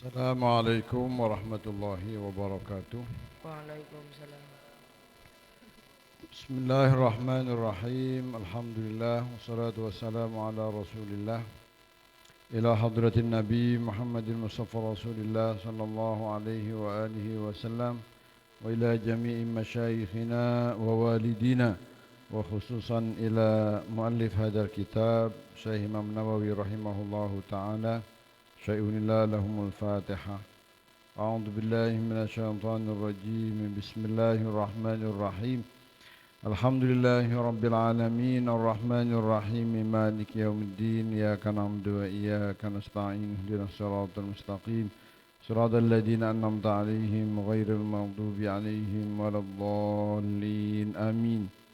Assalamualaikum warahmatullahi wabarakatuh. Waalaikumsalam. Bismillahirrahmanirrahim. Alhamdulillah wassalatu wassalamu ala Rasulillah ila hadratin Nabi Muhammadin Mustafa Rasulillah sallallahu alaihi wa alihi wasallam wa ila jami'i masyayikhina wa walidina wa khususan ila muallif hadal kitab Syekh Imam Nawawi rahimahullahu taala. Syai'unillah lahumul Fatihah. أعوذ بالله من الشيطان الرجيم بسم الله الرحمن الرحيم الحمد لله رب العالمين الرحمن الرحيم مالك يوم الدين إياك نعبد وإياك نستعين اهدنا الصراط المستقيم صراط الذين أنعمت عليهم غير المغضوب عليهم ولا الضالين آمين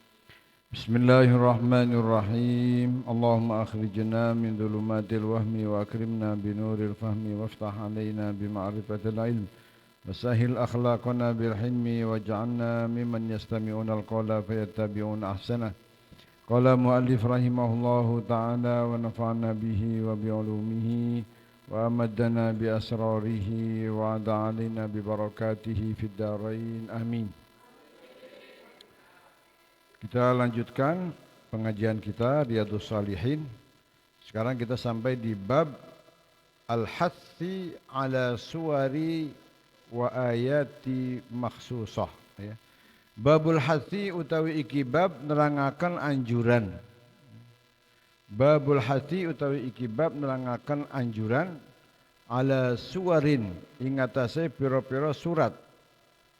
بسم الله الرحمن الرحيم اللهم أخرجنا من ظلمات الوهم وأكرمنا بنور الفهم وافتح علينا بمعرفة العلم وسهل أخلاقنا بالحلم واجعلنا ممن يستمعون القول فيتبعون أحسنه قال مؤلف رحمه الله تعالى ونفعنا به وبعلومه وأمدنا بأسراره وعد علينا ببركاته في الدارين آمين. Kita lanjutkan pengajian kita Riyadhus Shalihin. Sekarang kita sampai di bab Al-Hathi ala suwari wa ayati makhsusah ya. Babul Hathi utawi iki bab nerangaken anjuran. Babul Hathi utawi iki bab nerangaken anjuran ala suwarin ing atase pira-pira surat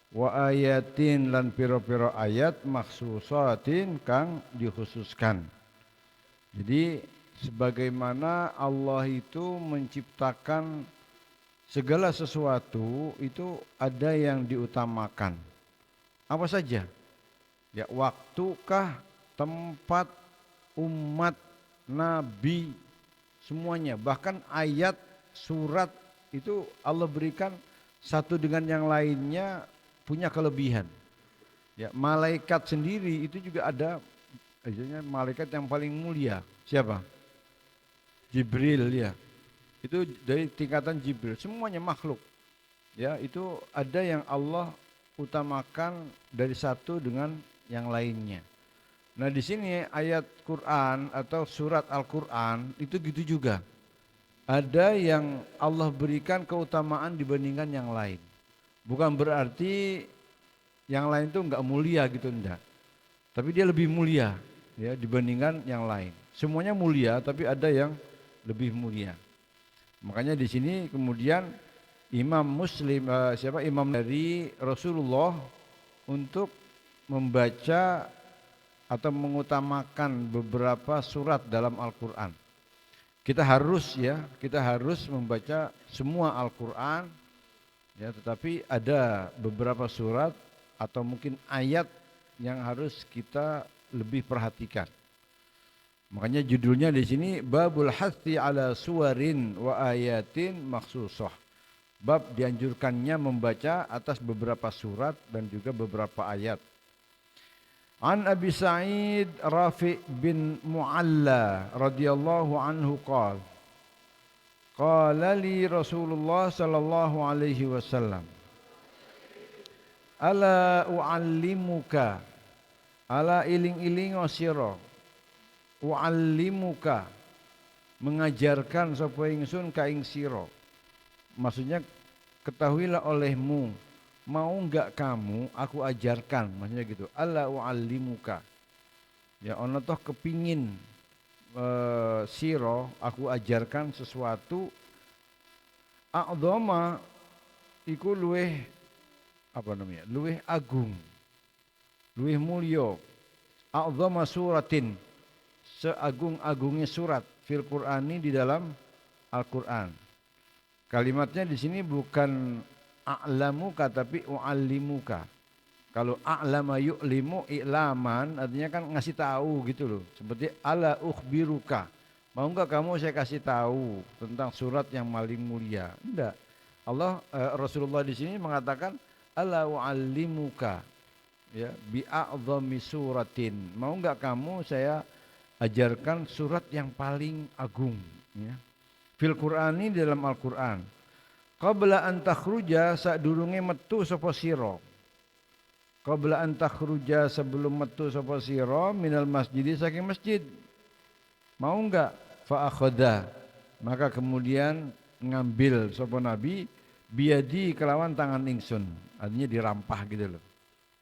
wa ayatin lan pira-pira ayat makhsusatin kang dikhususkan. Jadi sebagaimana Allah itu menciptakan segala sesuatu itu ada yang diutamakan. Apa saja? Ya waktukah, tempat, umat, nabi, semuanya. Bahkan ayat, surat itu Allah berikan satu dengan yang lainnya punya kelebihan. Ya, malaikat sendiri itu juga ada, malaikat yang paling mulia. Siapa? Jibril ya. Itu dari tingkatan Jibril. Semuanya makhluk. Ya, itu ada yang Allah utamakan dari satu dengan yang lainnya. Nah, di sini ayat Quran atau surat Al-Quran itu gitu juga. Ada yang Allah berikan keutamaan dibandingkan yang lain. Bukan berarti yang lain itu enggak mulia gitu, enggak. Tapi dia lebih mulia ya dibandingkan yang lain. Semuanya mulia tapi ada yang lebih mulia. Makanya di sini kemudian Imam Muslim Imam dari Rasulullah untuk membaca atau mengutamakan beberapa surat dalam Al-Qur'an. Kita harus membaca semua Al-Qur'an. Ya, tetapi ada beberapa surat atau mungkin ayat yang harus kita lebih perhatikan. Makanya judulnya di sini Babul Hathi ala suwarin wa ayatin makhsusah. Bab dianjurkannya membaca atas beberapa surat dan juga beberapa ayat. An Abi Sa'id Rafi' bin Mu'alla radhiyallahu anhu qala li Rasulullah sallallahu alaihi wasallam ala uallimuka ala iling-iling sira uallimuka mengajarkan sapa ingsun ka ing sira. Maksudnya ketahuilah olehmu, mau enggak kamu aku ajarkan, maksudnya gitu. Ala uallimuka. Ya ana toh kepingin siro aku ajarkan sesuatu a'dhama iku luweh luweh agung, luweh mulya. A'dhama suratin seagung-agungnya surat fil Qur'ani di dalam Al-Qur'an. Kalimatnya di sini bukan a'lamuka tapi u'allimuka. Kalau a'lama yu'limu i'laman artinya kan ngasih tahu gitu loh. Seperti ala ukhbiruka. Mau enggak kamu saya kasih tahu tentang surat yang paling mulia? Enggak. Rasulullah di sini mengatakan ala u'allimuka ya bi a'dhami suratin. Mau enggak kamu saya ajarkan surat yang paling agung ya. Fil Qur'ani dalam Al-Qur'an. Qabla an takhruja sadurunge metu sapa sira. Qabla an takhruja sebelum metu sapa sira minal masjid saking masjid. Mau enggak? Fa akhadha. Maka kemudian ngambil sapa nabi biadi kelawan tangan ingsun. Artinya dirampah gitu loh.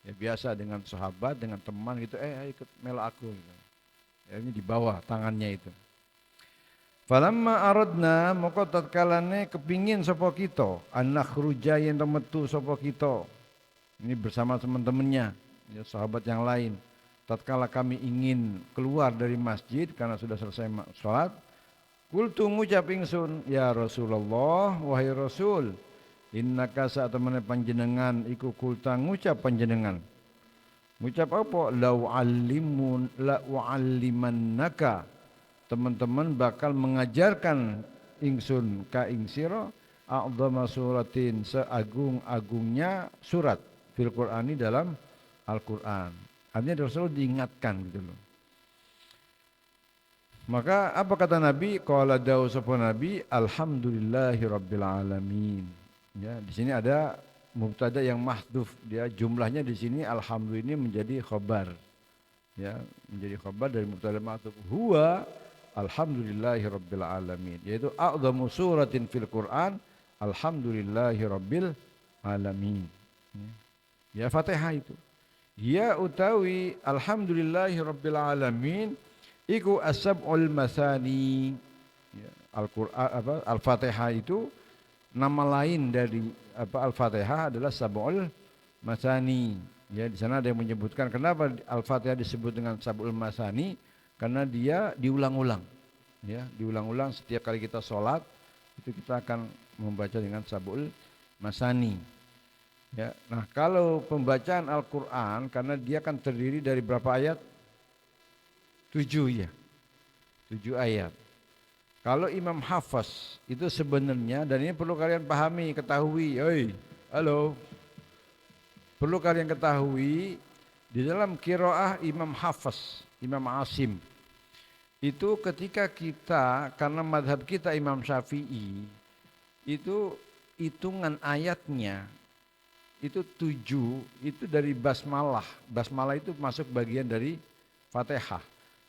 Ya biasa dengan sahabat, dengan teman gitu, ayo ikut melok aku gitu. Ya, ini dibawa tangannya itu. Falamma aradna maka tatkalane kepingin sapa kita anak khruja yen metu sapa kita. Ini bersama teman-temannya, ya, sahabat yang lain. Tatkala kami ingin keluar dari masjid karena sudah selesai salat, qultu ngucap ingsun, ya Rasulullah, wahai Rasul, innaka saat temene panjenengan iku kulta ngucap panjenengan. Ngucap apa? La u'allimannaka. Teman-teman bakal mengajarkan ingsun ka ing sira a'dhama suratin seagung-agungnya surat fil Qur'ani dalam Al-Qur'an. Artinya Rasul diingatkan gitu loh. Maka apa kata Nabi? Qala dawu sapa Nabi, alhamdulillahirabbil alamin. Ya, di sini ada mubtada yang mahdhuf, dia jumlahnya di sini alhamdulillah ini menjadi khabar. Ya, menjadi khabar dari mubtada mahdhuf. Huwa alhamdulillahirabbil alamin, yaitu a'dhamu suratin fil Qur'an alhamdulillahirabbil alamin. Ya, Fatihah itu. Ya utawi alhamdulillahirabbil alamin iku as-sab'ul masani. Ya, Al-Qur'an apa Al-Fatihah itu nama lain dari apa Al-Fatihah adalah sab'ul masani. Ya, di sana ada yang menyebutkan kenapa Al-Fatihah disebut dengan sab'ul masani, karena dia diulang-ulang. Ya, diulang-ulang setiap kali kita sholat itu kita akan membaca dengan sab'ul masani. Ya, nah kalau pembacaan Al-Qur'an karena dia kan terdiri dari berapa ayat? 7 ya. 7 ayat. Kalau Imam Hafaz itu sebenarnya, dan ini perlu kalian pahami, ketahui, halo. Perlu kalian ketahui di dalam qiraah Imam Hafaz, Imam Asim. Itu ketika kita, karena madhab kita Imam Syafi'i, itu hitungan ayatnya itu 7, itu dari basmalah. Basmalah itu masuk bagian dari Fatihah.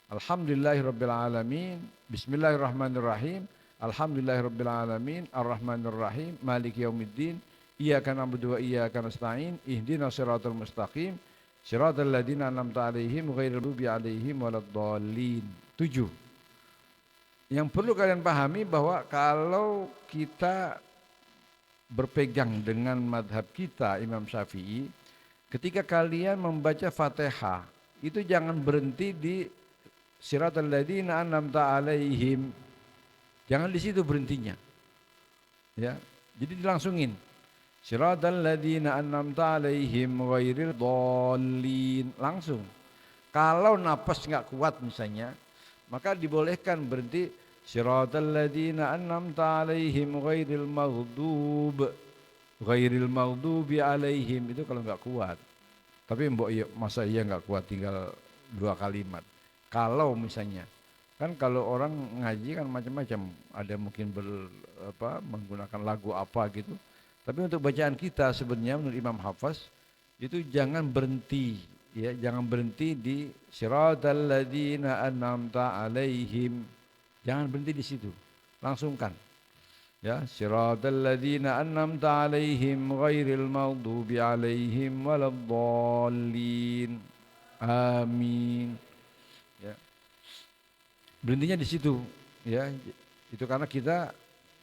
Alhamdulillahirabbil alamin, bismillahirrahmanirrahim, alhamdulillahirabbil alamin, arrahmanirrahim, maliki yaumiddin, iyyaka na'budu wa iyyaka nasta'in, ihdinas siratal mustaqim, siratal ladzina an'amta 'alaihim ghairil maghdubi 'alaihim waladdallin. 7. Yang perlu kalian pahami bahwa kalau kita berpegang dengan madhab kita Imam Syafi'i, ketika kalian membaca Fatihah itu jangan berhenti di siratal ladzina an'amta 'alaihim. Jangan di situ berhentinya. Ya, jadi dilangsungin. Siratal ladzina an'amta 'alaihim ghairil dhallin. Langsung. Kalau napas enggak kuat misalnya, maka dibolehkan berhenti siratal ladzina an'amta 'alaihim ghairil maghdubi 'alaihim, itu kalau enggak kuat. Tapi mbok masa iya enggak kuat tinggal 2 kalimat. Kalau misalnya kan kalau orang ngaji kan macam-macam, ada mungkin menggunakan lagu apa gitu. Tapi untuk bacaan kita sebenarnya menurut Imam Hafaz itu jangan berhenti, ya, jangan berhenti di siratal ladzina an'amta 'alaihim. Jangan berhenti di situ. Langsungkan. Ya, siratal ladzina an'amta 'alaihim ghairil maghdubi 'alaihim waladdallin. Amin. Ya. Berhentinya di situ, ya. Itu karena kita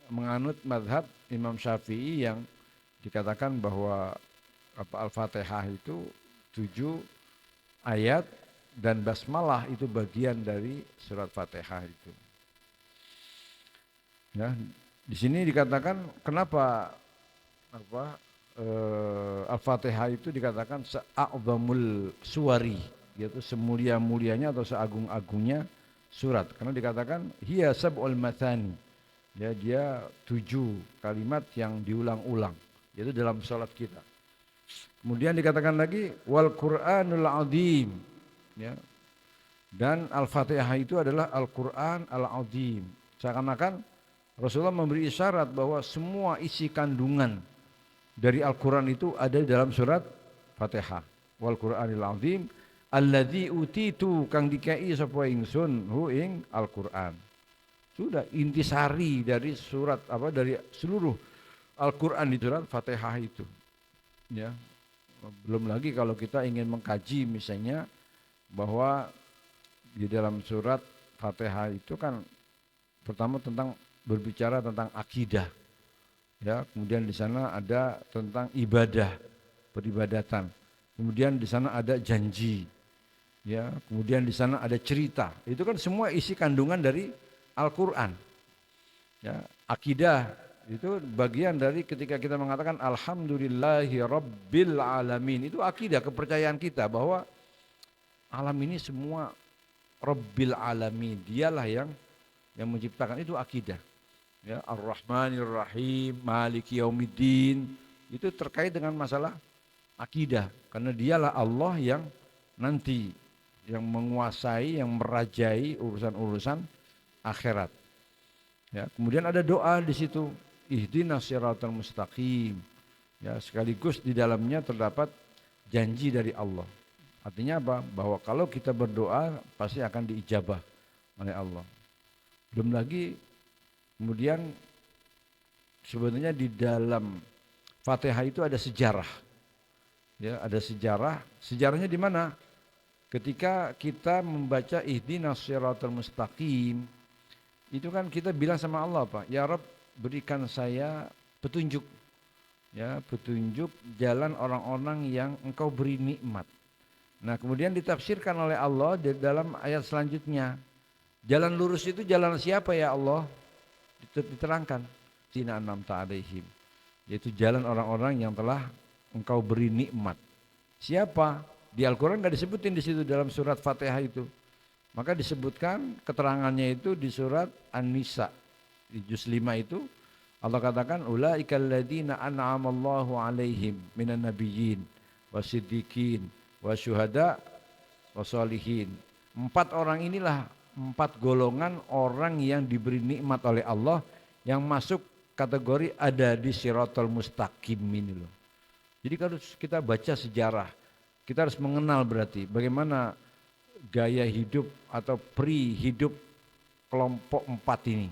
menganut mazhab Imam Syafi'i yang dikatakan bahwa Al-Fatihah itu 7 ayat dan basmalah itu bagian dari surat Fatihah itu. Ya, di sini dikatakan kenapa Al-Fatihah itu dikatakan se'a'zamul suwari, yaitu semulia-mulianya atau seagung-agungnya surat, karena dikatakan hiya sab'ul mathani. Ya, dia 7 kalimat yang diulang-ulang, yaitu dalam salat kita. Kemudian dikatakan lagi wal Qur'anul azim, ya. Dan Al-Fatihah itu adalah Al-Qur'an Al-Azim. Seakan-akan Rasulullah memberi isyarat bahwa semua isi kandungan dari Al-Quran itu ada di dalam surat Fatihah. Wal Qur'anil Azim alladzi utitu kang dikai sapa ingsun hu ing Al-Qur'an. Sudah intisari dari surat dari seluruh Al-Qur'an di surat Fatihah itu. Ya. Belum lagi kalau kita ingin mengkaji misalnya bahwa di dalam surat Fatihah itu kan pertama tentang berbicara tentang akidah. Ya, kemudian di sana ada tentang ibadah, peribadatan. Kemudian di sana ada janji. Ya, kemudian di sana ada cerita. Itu kan semua isi kandungan dari Al-Qur'an. Ya, akidah itu bagian dari ketika kita mengatakan alhamdulillahi rabbil alamin. Itu akidah, kepercayaan kita bahwa alam ini semua rabbil alamin. Dialah yang menciptakan, itu akidah. Ya, Ar-Rahmanir Rahim, Maliki Yaumiddin, itu terkait dengan masalah akidah karena dialah Allah yang nanti yang menguasai, yang merajai urusan-urusan akhirat. Ya, kemudian ada doa di situ, ihdinas siratal mustaqim. Ya, sekaligus di dalamnya terdapat janji dari Allah. Artinya apa? Bahwa kalau kita berdoa pasti akan diijabah oleh Allah. Belum lagi kemudian sebenarnya di dalam Fatihah itu ada sejarah. Ya, ada sejarah. Sejarahnya di mana? Ketika kita membaca ihdinas siratal mustaqim, itu kan kita bilang sama Allah, Pak, ya Rabb, berikan saya petunjuk. Ya, petunjuk jalan orang-orang yang Engkau beri nikmat. Nah, kemudian ditafsirkan oleh Allah di dalam ayat selanjutnya. Jalan lurus itu jalan siapa ya Allah? Diterangkan Sina an'amta alaihim, yaitu jalan orang-orang yang telah Engkau beri nikmat. Siapa? Di Al-Quran nggak disebutin di situ dalam surat Fatihah itu. Maka disebutkan keterangannya itu di surat An-Nisa di juz 5 itu Allah katakan ulaikal ladzina an'amallahu alaihim minan nabiyyin wasiddiqin wasyuhada wasolihin. 4 orang inilah 4 golongan orang yang diberi nikmat oleh Allah yang masuk kategori ada di Siratal Mustaqim ini loh. Jadi kalau kita baca sejarah, kita harus mengenal berarti bagaimana gaya hidup atau hidup kelompok 4 ini.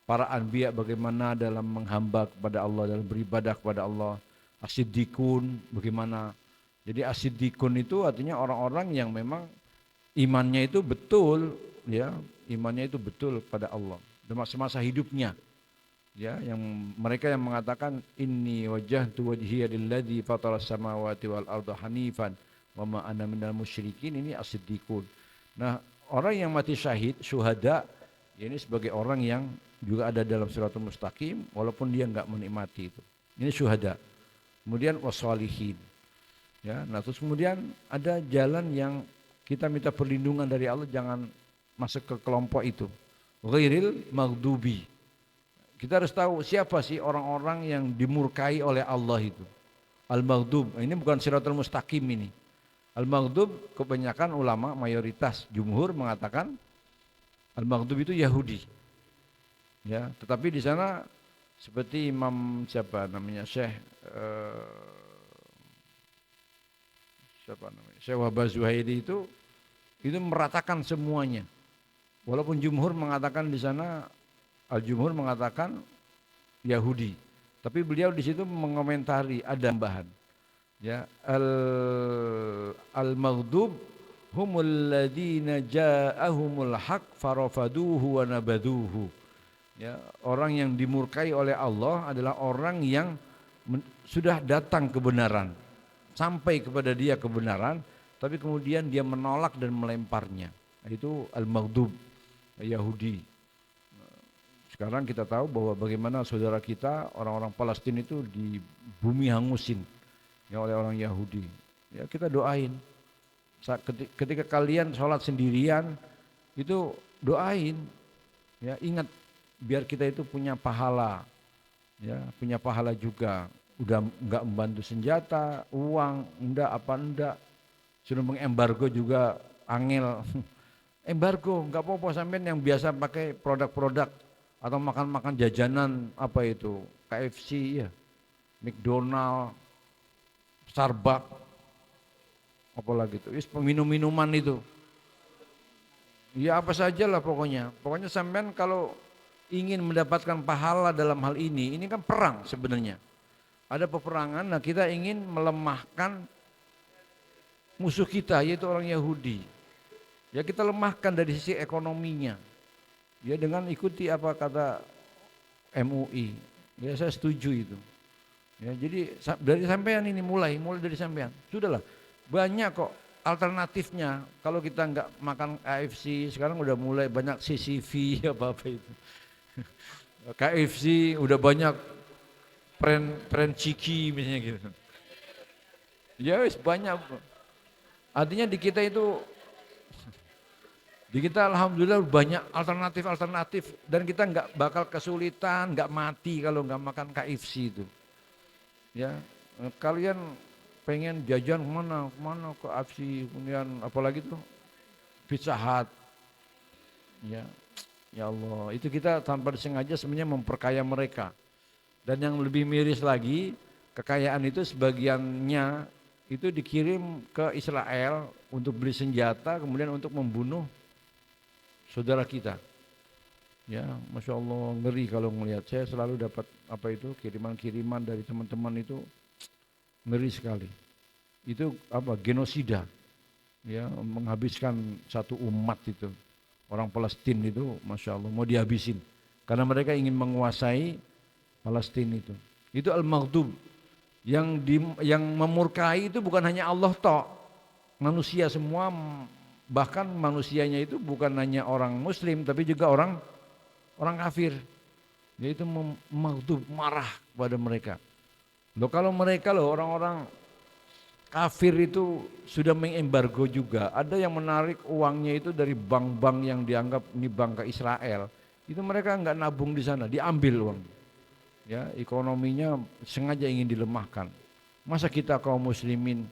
Para anbiya bagaimana dalam menghamba kepada Allah, dalam beribadah kepada Allah. As-siddiqun bagaimana. Jadi as-siddiqun itu artinya orang-orang yang memang imannya itu betul, ya, imannya itu betul pada Allah dalam semasa hidupnya. Ya, yang mereka yang mengatakan inni wajjahtu wajhiya lilladzi fataras samawati wal arda hanifan wa ma ana minal musyrikin, ini as-siddiqun. Nah, orang yang mati syahid, syuhada, ini sebagai orang yang juga ada dalam Siratal Mustaqim walaupun dia enggak menikmati itu. Ini syuhada. Kemudian wassalihin. Ya, nah terus kemudian ada jalan yang kita minta perlindungan dari Allah jangan masuk ke kelompok itu. Ghairil maghdubi. Kita harus tahu siapa sih orang-orang yang dimurkai oleh Allah itu. Al-maghdub, ini bukan Siratal Mustaqim ini. Al-maghdub kebanyakan ulama mayoritas jumhur mengatakan al-maghdub itu Yahudi. Ya, tetapi di sana seperti Imam siapa namanya Syekh Wahbah Zuhairi itu meratakan semuanya. Walaupun jumhur mengatakan di sana al-jumhur mengatakan Yahudi, tapi beliau di situ mengomentari ada tambahan. Ya, al-maghdub humul ladzina ja'ahumul haq farafaduhu wa nabaduhu. Ya, orang yang dimurkai oleh Allah adalah orang yang sudah datang kebenaran, sampai kepada dia kebenaran, tapi kemudian dia menolak dan melemparnya. Itu al-maghdub, Yahudi. Sekarang kita tahu bahwa bagaimana saudara kita orang-orang Palestina itu di bumi hangusin ya oleh orang Yahudi. Ya, kita doain. Ketika kalian sholat sendirian itu doain. Ya, ingat biar kita itu punya pahala. Ya, punya pahala juga. Udah enggak membantu senjata, uang, enggak. Sudah mengembargo juga angel. Embargo, enggak apa-apa sampean yang biasa pakai produk-produk atau makan-makan jajanan apa itu KFC ya, McDonald, Starbucks, apalagi itu, minum-minuman itu. Ya apa saja lah pokoknya. Pokoknya sampean kalau ingin mendapatkan pahala dalam hal ini kan perang sebenarnya. Ada peperangan, nah kita ingin melemahkan musuh kita yaitu orang Yahudi. Ya kita lemahkan dari sisi ekonominya. Ya dengan ikuti apa kata MUI. Ya saya setuju itu. Ya jadi dari sampean ini mulai dari sampean. Sudahlah. Banyak kok alternatifnya. Kalau kita nggak makan KFC, sekarang udah mulai banyak CCV apa itu. KFC udah banyak friend ciki misalnya gitu. Ya wis banyak. Artinya di kita alhamdulillah banyak alternatif dan kita nggak bakal kesulitan, nggak mati kalau nggak makan KFC itu. Ya, kalian pengen jajan kemana ke KFC, kemudian apalagi tuh Pizza Hut. Ya, ya Allah, itu kita tanpa disengaja sebenarnya memperkaya mereka. Dan yang lebih miris lagi, kekayaan itu sebagiannya itu dikirim ke Israel untuk beli senjata, kemudian untuk membunuh saudara kita. Ya, Masya Allah ngeri kalau melihat. Saya selalu dapat apa itu kiriman-kiriman dari teman-teman itu ngeri sekali. Itu apa genosida, ya menghabiskan satu umat itu. Orang Palestina itu, Masya Allah mau dihabisin karena mereka ingin menguasai Palestina itu. Itu al-maghdub yang memurkai itu bukan hanya Allah tok, manusia semua. Bahkan manusianya itu bukan hanya orang muslim tapi juga orang kafir. Yaitu maghdub, marah kepada mereka. Loh kalau mereka orang-orang kafir itu sudah mengembargo juga. Ada yang menarik uangnya itu dari bank-bank yang dianggap ini bank ke Israel. Itu mereka enggak nabung di sana, diambil uang. Ya, ekonominya sengaja ingin dilemahkan. Masa kita kaum muslimin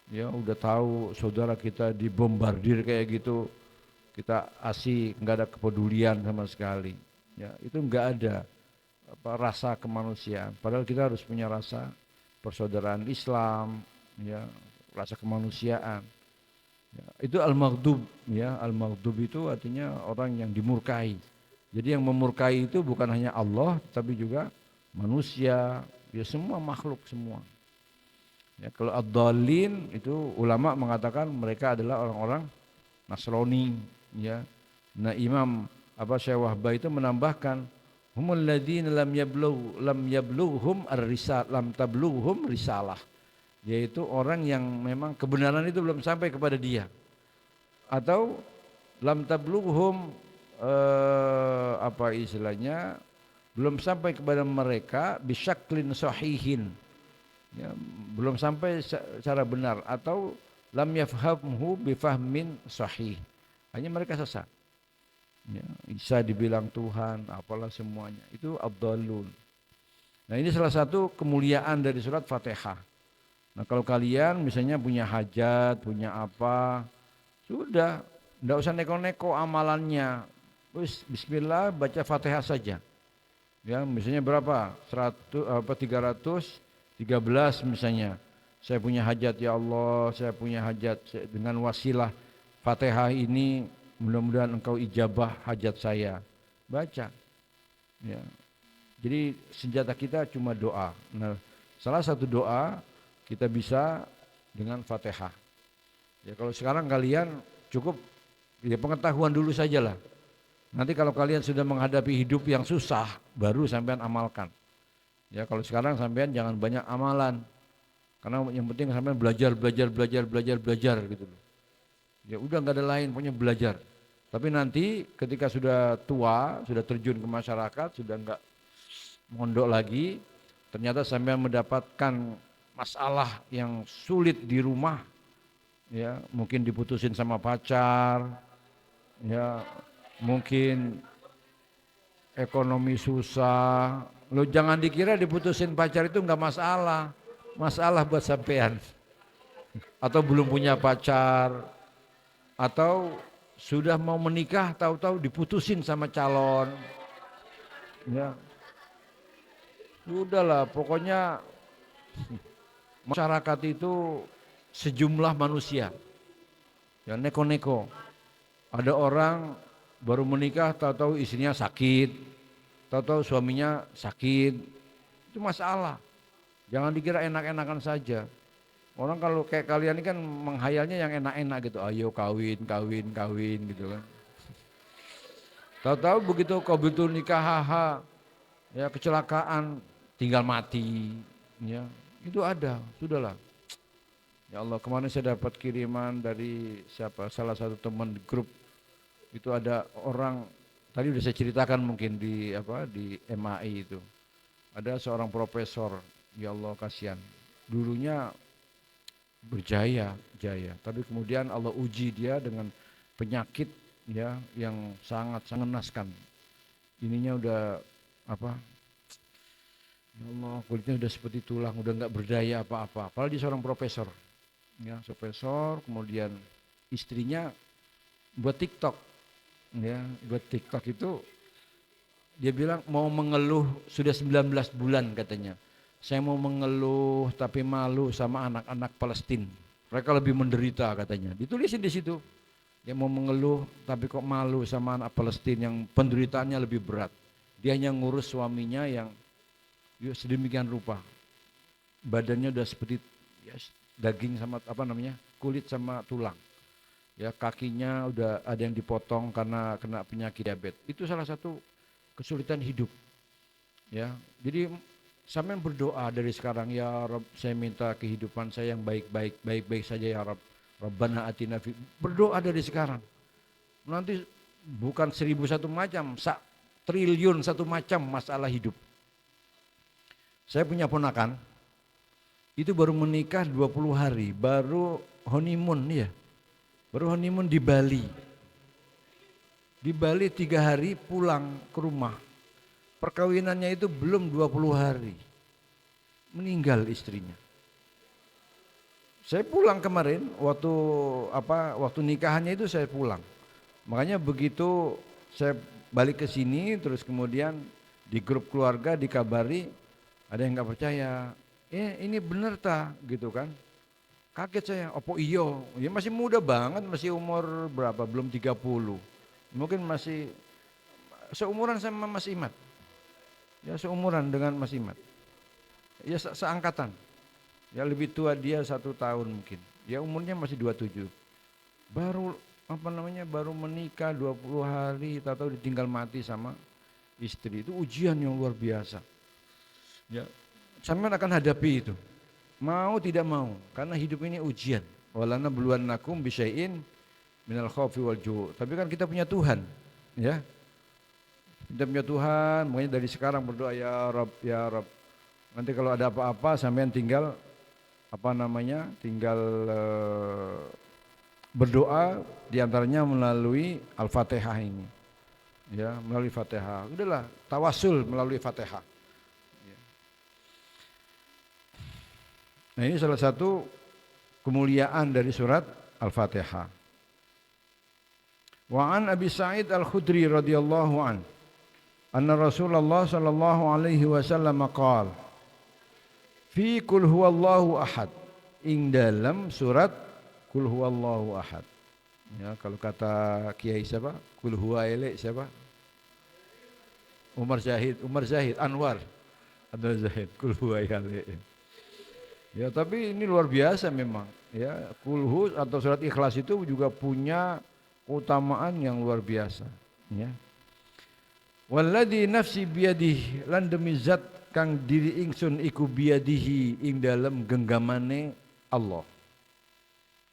ya udah tahu saudara kita dibombardir kayak gitu, kita asih nggak ada kepedulian sama sekali. Ya itu nggak ada rasa kemanusiaan. Padahal kita harus punya rasa persaudaraan Islam, ya rasa kemanusiaan. Ya, itu al-maghdub, ya al-maghdub itu artinya orang yang dimurkai. Jadi yang memurkai itu bukan hanya Allah, tapi juga manusia, ya semua makhluk semua. Ya, kalau ad-dallin itu ulama mengatakan mereka adalah orang-orang Nasrani, ya. Nah, Imam Syekh Wahbah itu menambahkan humul ladzina lam yablughum lam tablughum risalah, yaitu orang yang memang kebenaran itu belum sampai kepada dia, atau lam tablughum apa istilahnya belum sampai kepada mereka bisyaklin sahihin. Ya, belum sampai secara benar atau lam yafhamhu bifahmin sahih. Hanya mereka sesat. Ya, Isa dibilang Tuhan, apalah semuanya. Itu abdallun. Nah, ini salah satu kemuliaan dari surat Fatihah. Nah, kalau kalian misalnya punya hajat, punya apa, sudah, enggak usah neko-neko amalannya. Terus bismillah baca Fatihah saja. Ya, misalnya berapa? 313 misalnya. Saya punya hajat ya Allah, saya punya hajat dengan wasilah Fatihah ini mudah-mudahan engkau ijabah hajat saya. Baca. Ya. Jadi senjata kita cuma doa. Nah, salah satu doa kita bisa dengan Fatihah. Ya kalau sekarang kalian cukup ya pengetahuan dulu sajalah. Nanti kalau kalian sudah menghadapi hidup yang susah baru sampean amalkan. Ya kalau sekarang sampean jangan banyak amalan, karena yang penting sampean belajar gitu. Ya udah nggak ada lain, pokoknya belajar. Tapi nanti ketika sudah tua, sudah terjun ke masyarakat, sudah nggak mondok lagi, ternyata sampean mendapatkan masalah yang sulit di rumah, ya mungkin diputusin sama pacar, ya mungkin ekonomi susah. Lo jangan dikira diputusin pacar itu enggak masalah. Masalah buat sampean. Atau belum punya pacar, atau sudah mau menikah tahu-tahu diputusin sama calon. Ya, udahlah, pokoknya masyarakat itu sejumlah manusia, ya neko-neko. Ada orang baru menikah, tahu-tahu istrinya sakit, tahu-tahu suaminya sakit, itu masalah. Jangan dikira enak-enakan saja. Orang kalau kayak kalian ini kan menghayalnya yang enak-enak gitu, ayo kawin, kawin, kawin gitu kan. Tahu-tahu begitu kau betul nikah, haha, ya kecelakaan, tinggal mati, ya itu ada, sudahlah. Ya Allah, kemarin saya dapat kiriman dari siapa, salah satu teman di grup, itu ada orang, tadi udah saya ceritakan mungkin di apa di MAI itu, ada seorang profesor, ya Allah kasihan, dulunya berjaya, jaya, tapi kemudian Allah uji dia dengan penyakit ya yang sangat sangat mengenaskan. Ininya udah apa? Ya Allah, kulitnya udah seperti tulang, udah nggak berdaya apa-apa. Apalagi dia seorang profesor, ya profesor, kemudian istrinya buat TikTok, ya buat TikTok itu dia bilang mau mengeluh sudah 19 bulan katanya. Saya mau mengeluh tapi malu sama anak-anak Palestina. Mereka lebih menderita katanya. Ditulisin di situ. Dia mau mengeluh tapi kok malu sama anak Palestina yang penderitaannya lebih berat. Dia hanya ngurus suaminya yang sedemikian rupa. Badannya udah seperti ya, daging sama apa namanya? Kulit sama tulang. Ya kakinya udah ada yang dipotong karena kena penyakit diabetes. Itu salah satu kesulitan hidup. Ya. Jadi sampean berdoa dari sekarang, ya Rabb, saya minta kehidupan saya yang baik-baik, baik-baik saja ya Rabb. Rabbana atina fi, berdoa dari sekarang. Nanti bukan 1001 macam, triliun satu macam masalah hidup. Saya punya ponakan, itu baru menikah 20 hari, baru honeymoon ya. Baru honeymoon di Bali. Di Bali 3 hari pulang ke rumah. Perkawinannya itu belum 20 hari. Meninggal istrinya. Saya pulang kemarin waktu nikahannya itu saya pulang. Makanya begitu saya balik ke sini terus kemudian di grup keluarga dikabari ada yang nggak percaya. Ini bener ta gitu kan. Kaget saya, opo iyo, ya masih muda banget, masih umur berapa, belum 30. Mungkin masih seumuran sama Mas Imat. Ya seumuran dengan Mas Imat. Ya seangkatan. Ya lebih tua dia 1 tahun mungkin. Ya umurnya masih 27. Baru baru menikah 20 hari, tahu-tahu ditinggal mati sama istri. Itu ujian yang luar biasa. Ya, sampean akan hadapi itu. Mau tidak mau, karena hidup ini ujian. Walana buluwannakum bisyai'in minal khaufi wal ju'. Tapi kan kita punya Tuhan, ya. Kita punya Tuhan, makanya dari sekarang berdoa ya Rabb, ya Rabb. Nanti kalau ada apa-apa sampean tinggal tinggal berdoa diantaranya melalui Al-Fatihah ini. Ya, melalui Fatihah. Udahlah, tawasul melalui Fatihah. Nah ini salah satu kemuliaan dari surat Al-Fatihah. Wa an Abi Sa'id Al-Khudri radhiyallahu an anna Rasulullah sallallahu alaihi wasallam qala fi qul huwallahu ahad, ing dalam surat qul huwallahu ahad. Ya, kalau kata Kiai siapa? Qul huwa elek siapa? Umar Zahid, Anwar Abdul Zahid, qul huwa elek. Ya tapi ini luar biasa memang ya, kulhu atau surat ikhlas itu juga punya keutamaan yang luar biasa ya. Walladzi nafsi biyadihi, lan demi zat kang diri ingsun iku biyadihi, ing dalam genggamane Allah.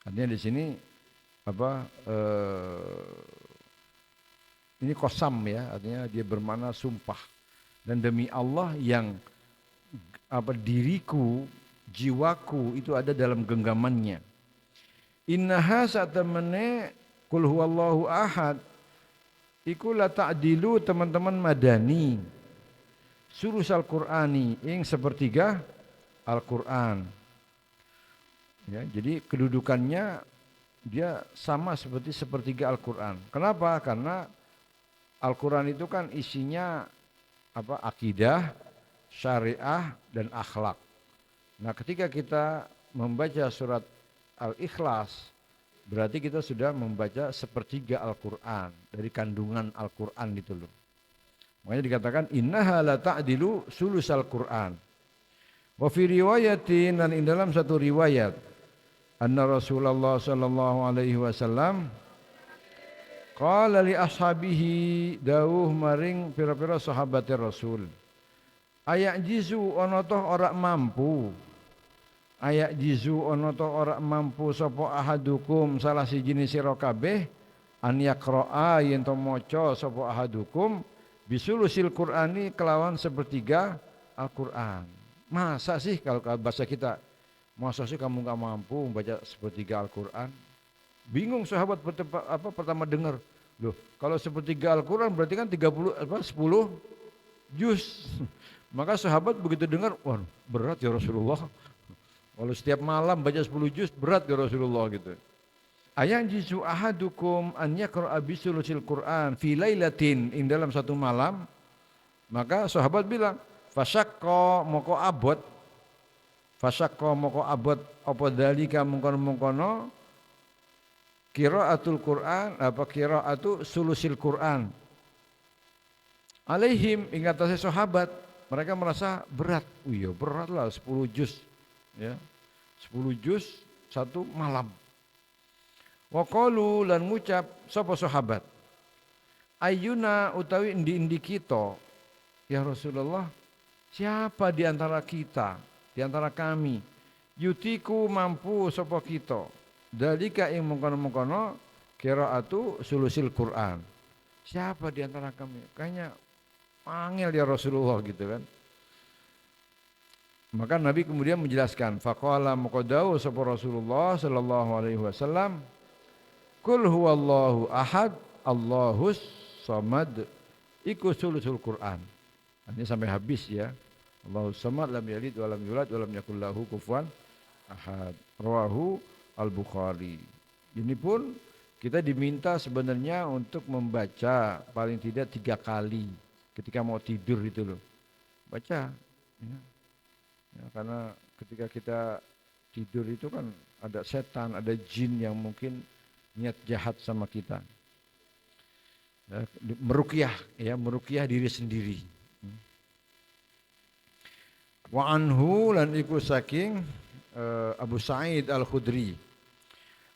Artinya di sini ini kosam ya, artinya dia bermakna sumpah. Dan demi Allah yang diriku, jiwaku itu ada dalam genggamannya. Innaha satamane qul huwallahu ahad iku la ta'dilu teman-teman madani surusal qur'ani ing sepertiga Al-Qur'an. Ya, jadi kedudukannya dia sama seperti sepertiga Al-Qur'an. Kenapa? Karena Al-Qur'an itu kan isinya akidah, syariah dan akhlak. Nah, ketika kita membaca surat Al-Ikhlas, berarti kita sudah membaca sepertiga Al-Qur'an, dari kandungan Al-Qur'an itu loh. Makanya dikatakan innaha la ta'dilu sulusal Qur'an. Wa fi riwayatin, dan dalam satu riwayat, anna Rasulullah sallallahu alaihi wasallam qala li ashabihi, dawuh maring pira-pira sahabatir Rasul, ayak jizu ana toh ora mampu, ayak jizu ana toh ora mampu sapa ahadukum salah siji sira kabeh, an yaqra'a yen to maca sapa ahadukum bisulusil Qur'ani kelawan sepertiga Al-Qur'an. Masa sih kalau bahasa kita, masa sih kamu enggak mampu membaca sepertiga Al-Qur'an? Bingung sahabat pertama dengar. Loh, kalau sepertiga Al-Qur'an berarti kan 10 juz. Maka sahabat begitu dengar, wah berat ya Rasulullah. Kalau setiap malam baca 10 juz berat ya Rasulullah gitu. Ayan jizu ahadukum an yaqra'a bisulusil Qur'an fi lailatin, ing dalam satu malam. Maka sahabat bilang, fasyaqqa moko abot, fasyaqqa moko abot apa dalika mungkono-mungkono qiraatul Qur'an, qiraatu sulusil Qur'an. Alaihim, ing atase sahabat, mereka merasa berat. Iya, berat lah 10 juz ya. 10 juz satu malam. Wa qalu lan ngucap sapa sahabat, ayyuna utawi endi-endi kita ya Rasulullah, siapa di antara kita, di antara kami, yutiku mampu sapa kita, dalika ing mengkono-mengkono qiraatu sulusil Quran. Siapa di antara kami? Kayaknya angel ya Rasulullah gitu kan. Maka Nabi kemudian menjelaskan, faqala maqadau sapa Rasulullah sallallahu alaihi wasallam, Qul huwallahu ahad, Allahus samad, iku sulusul Quran. Ini sampai habis ya. Allahus samad, lam yalid wa lam yulad wa lam yakul lahu kufuwan ahad. Rawahu Al-Bukhari. Ini pun kita diminta sebenarnya untuk membaca paling tidak 3 kali ketika mau tidur itu loh. Baca. Ya. Ya, karena ketika kita tidur itu kan ada setan, ada jin yang mungkin niat jahat sama kita. Ya, meruqyah diri sendiri. Wa anhu, lan iku saking Abu Sa'id Al-Khudri,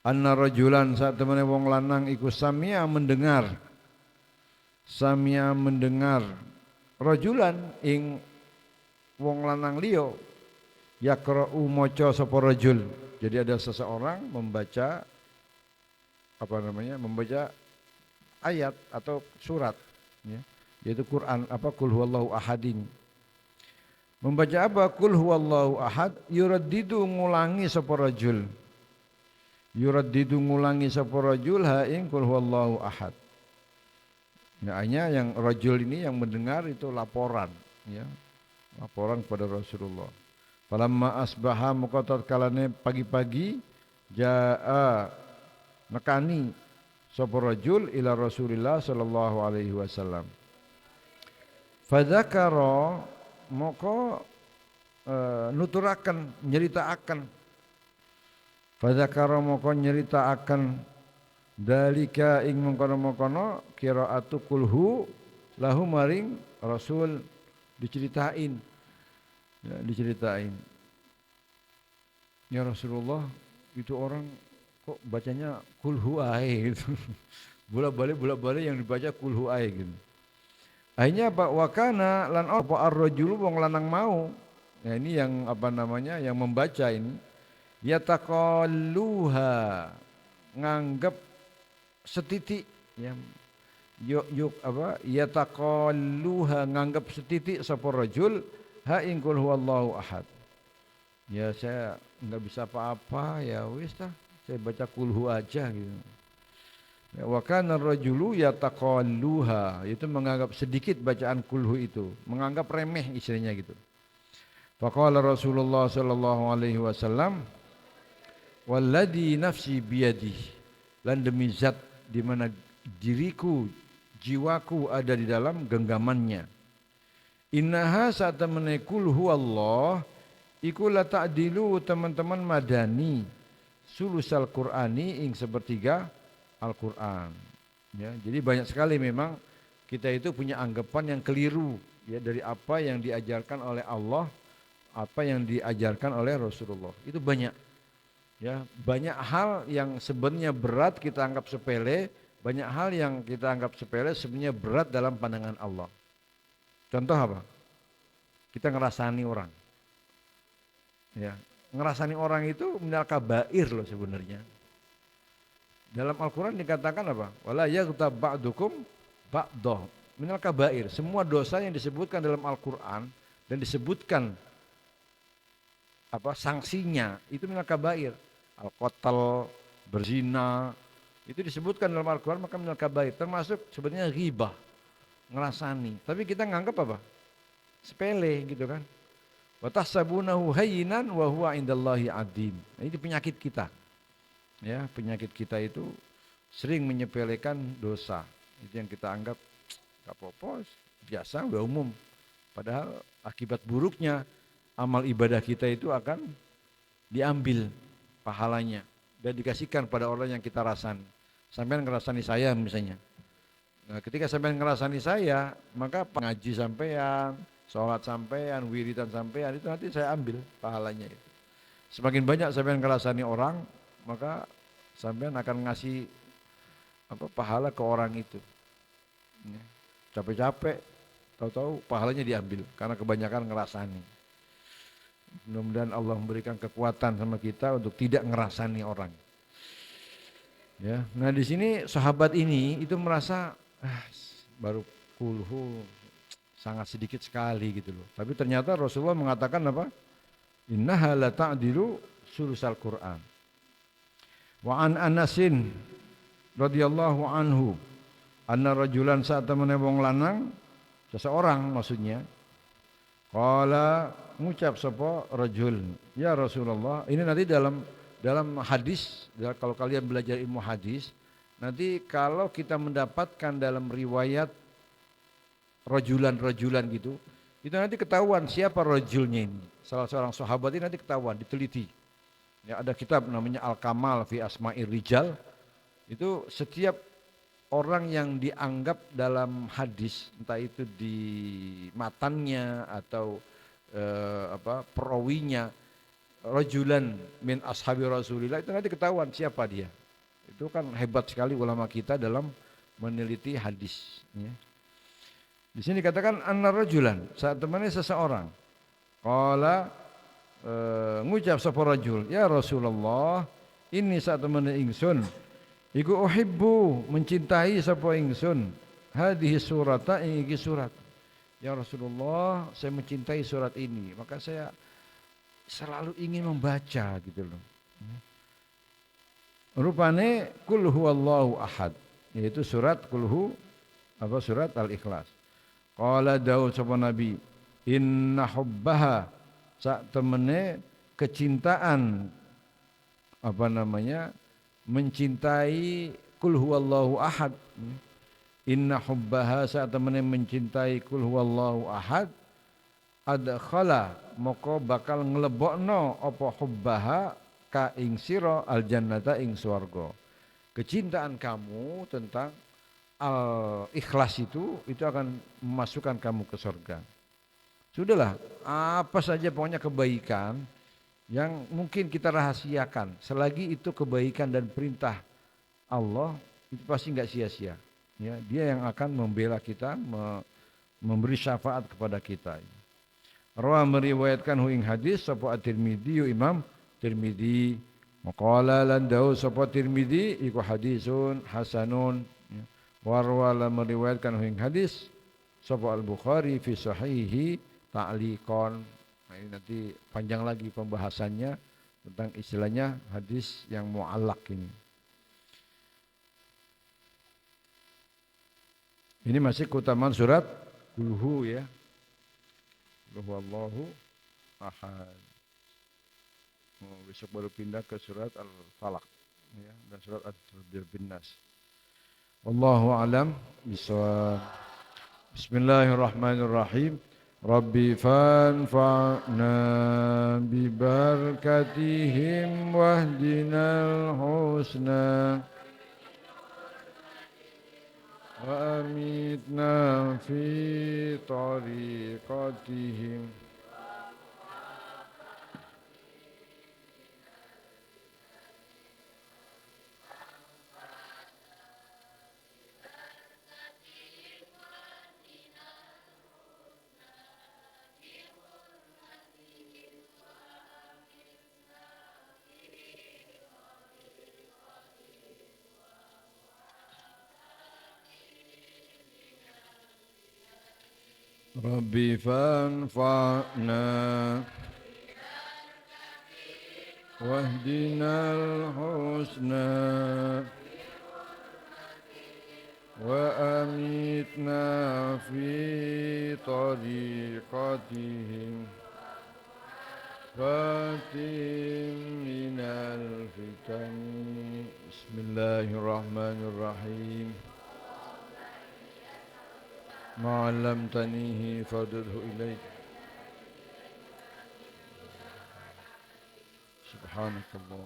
anna rajulan, saat temene wong lanang iku samia mendengar rajulan ing wong lanang liya yaqra'u maca sapa rajul. Jadi ada seseorang membaca membaca ayat atau surat ya, yaitu Quran qul huwallahu ahadin. Membaca apa? Qul huwallahu ahad, yuraddidu ngulangi sapa rajul. Yuraddidu ngulangi sapa rajul ha ing qul huwallahu ahad. Ya, hanya yang rajul ini yang mendengar itu laporan ya. Laporan kepada Rasulullah. Falamma asbaha maka tatkalane pagi-pagi jaa nekani sapa rajul ila Rasulillah sallallahu alaihi wasallam. Fadzakara maka nuturaken, nyeritaaken. Fadzakara maka nyeritaaken dalika ing mengkono-mengkono qiraatu kulhu lahu maring Rasul, diceritain. Ya, diceritain. Ya Rasulullah, itu orang kok bacanya kulhu ae gitu. Bolak-balik yang dibaca kulhu ae gitu. Akhirnya Pak Wakana lan apa ar-rajulu wong lanang mau. Nah, ini yang yang membaca ini yataqalluha, nganggep setitik ya. Yataqalluha, nganggep setitik sapa rajul ha ing qul huwallahu ahad. Ya saya enggak bisa apa-apa ya wis tah. Saya baca kulhu aja gitu. Wa kana ar-rajulu yataqalluha, itu menganggap sedikit bacaan kulhu itu, menganggap remeh istilahnya gitu. Faqala Rasulullah sallallahu alaihi wasallam, walladzi nafsi biyadihi, lan demi zat di mana diriku, jiwaku ada di dalam genggamannya. Innaha saat temene kul huwallah iku la ta'dilu teman-teman madani sulusal Qur'ani ing sepertiga Al-Qur'an. Ya, jadi banyak sekali memang kita itu punya anggapan yang keliru ya dari apa yang diajarkan oleh Allah, apa yang diajarkan oleh Rasulullah. Itu banyak. Ya, banyak hal yang sebenarnya berat kita anggap sepele, banyak hal yang kita anggap sepele sebenarnya berat dalam pandangan Allah. Contoh apa? Kita ngerasani orang. Ya, ngerasani orang itu minal kabair loh sebenarnya. Dalam Al-Quran dikatakan apa? Wala yaghtab ba'dukum ba'dah minal kabair. Semua dosa yang disebutkan dalam Al-Quran dan disebutkan apa sanksinya itu minal kabair. Al-qatal, berzina, itu disebutkan dalam Al-Quran maka minal kabair. Termasuk sebenarnya ghibah, ngerasani. Tapi kita nganggap apa? Sepele gitu kan. Wa tahsabunahu hayyinan wa huwa indallahi adim. Nah, ini penyakit kita. Ya, penyakit kita itu sering menyepelekan dosa. Itu yang kita anggap gak apa-apa, biasa, udah umum. Padahal akibat buruknya amal ibadah kita itu akan diambil pahalanya dan dikasihkan pada orang yang kita rasani. Sampean ngerasani saya misalnya. Nah, ketika sampean ngerasani saya, maka pengaji sampean, sholat sampean, wiridan sampean itu nanti saya ambil pahalanya itu. Semakin banyak sampean ngerasani orang, maka sampean akan ngasih apa pahala ke orang itu. Ya. Capek-capek, tahu-tahu pahalanya diambil karena kebanyakan ngerasani. Mudah-mudahan Allah memberikan kekuatan sama kita untuk tidak ngerasani orang. Ya, nah di sini sahabat ini itu merasa baru kulhu sangat sedikit sekali gitu loh. Tapi ternyata Rasulullah mengatakan apa? Innaha la ta'dilu sulusal Qur'an. Wa an Anasin radhiyallahu anhu anna rajulan saat temene wong lanang seseorang maksudnya qala ngucap sapa rajul ya Rasulullah ini nanti dalam hadis kalau kalian belajar ilmu hadis nanti kalau kita mendapatkan dalam riwayat rajulan gitu itu nanti ketahuan siapa rajulnya ini salah seorang sahabat ini nanti ketahuan diteliti. Ya, ada kitab namanya Al-Kamal fi Asma'ir Rijal. Itu setiap orang yang dianggap dalam hadis, entah itu di matannya atau perawinya, rajulan min ashabi Rasulillah itu nanti ketahuan siapa dia. Itu kan hebat sekali ulama kita dalam meneliti hadis. Ya. Di sini dikatakan anna rajulan, saat temannya seseorang. Qala ngucap sapa rajul ya Rasulullah ini saat temen ingsun iku uhibbu mencintai sapa ingsun hadhihi surata iki surat ya Rasulullah saya mencintai surat ini maka saya selalu ingin membaca gitu loh rupane kul huwallahu ahad yaitu surat surat al-ikhlas qala daud sapa nabi inna hubbaha sak temene kecintaan mencintai kul huwallahu ahad inna hubbaha sak temene mencintai kul huwallahu ahad adkhala moko bakal nglebokno apa hubbaha ka ing sira aljannata ing swarga kecintaan kamu tentang al-ikhlas itu akan memasukkan kamu ke surga. Sudahlah, apa saja pokoknya kebaikan yang mungkin kita rahasiakan. Selagi itu kebaikan dan perintah Allah, itu pasti enggak sia-sia. Ya, dia yang akan membela kita, memberi syafaat kepada kita. Rawa meriwayatkan ing hadis sapa At-Tirmidzi Imam Tirmidzi maqala lan dawu sapa Tirmidzi iku hadisun hasanun. Warwa la meriwayatkan ing hadis sapa Al-Bukhari fi sahihi ta'liqon. Nah, ini nanti panjang lagi pembahasannya tentang istilahnya hadis yang mu'allaq ini. Ini masih keutamaan surat Qul ya. Qul huwallahu ahad. Besok baru pindah ke surat Al-Falaq ya, dan surat Ad-Nas. Wallahu a'lam bishawab. Bismillahirrahmanirrahim. رب فانفعنا ببركتهم واهدنا الحسنى وأميتنا في طريقتهم ربي فانفعنا واهدنا الحسنى وأميتنا في طريقتهم فاتهم من الفتن بسم الله الرحمن الرحيم ما علمتنيه فردده إليك سبحانك الله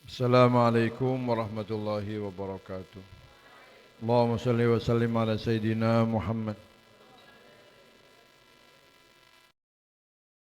السلام عليكم ورحمة الله وبركاته اللهم صل وسلم على سيدنا محمد